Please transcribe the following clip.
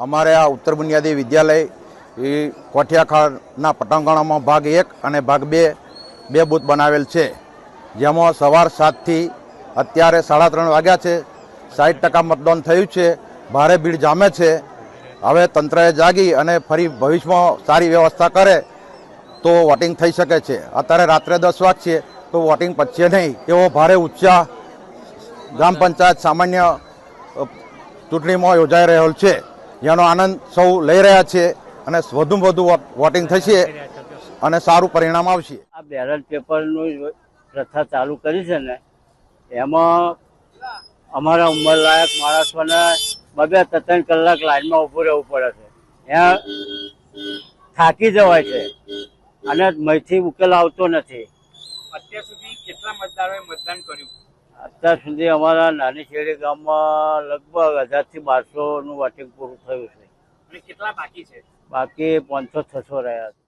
અમારે આ ઉત્તર બુનિયાદી વિદ્યાલય એ કોઠિયાખાળના પટાંગણોમાં ભાગ 1 અને ભાગ 2 બે બૂથ બનાવેલ છે, જેમાં સવાર 7થી અત્યારે 3:30 વાગ્યા છે. 60% મતદાન થયું છે. ભારે ભીડ જામે છે. હવે તંત્રએ જાગી અને ફરી ભવિષ્યમાં સારી વ્યવસ્થા કરે તો વોટિંગ થઈ શકે છે. અત્યારે રાત્રે 10 વાગશે તો વોટિંગ પચશે નહીં એવો ભારે ઉત્સાહ ગ્રામ પંચાયત સામાન્ય ચૂંટણીમાં યોજાઈ રહ્યો છે, જેનો આનંદ સૌ લઈ રહ્યા છે અને વધુમાં વધુ વોટિંગ થશે અને સારું પરિણામ આવશે. આ બેલેટ પેપરનું પ્રથા ચાલુ કરી છે ને, એમાં અમારા ઉંમરલાયક માણસોને 2-3 કલાક લાઈનમાં ઊભું રહેવું પડે છે. ત્યાં થાકી જવાય છે અને મયથી ઉકેલ આવતો નથી. અત્યાર સુધી કેટલા મતદારોએ મતદાન કર્યું? અત્યાર સુધી અમારા નાની શેરી ગામમાં લગભગ 1000 થી 1200 નું વોટિંગ પૂરું થયું છે. અને કેટલા બાકી છે? બાકી 500-600 રહ્યા છે.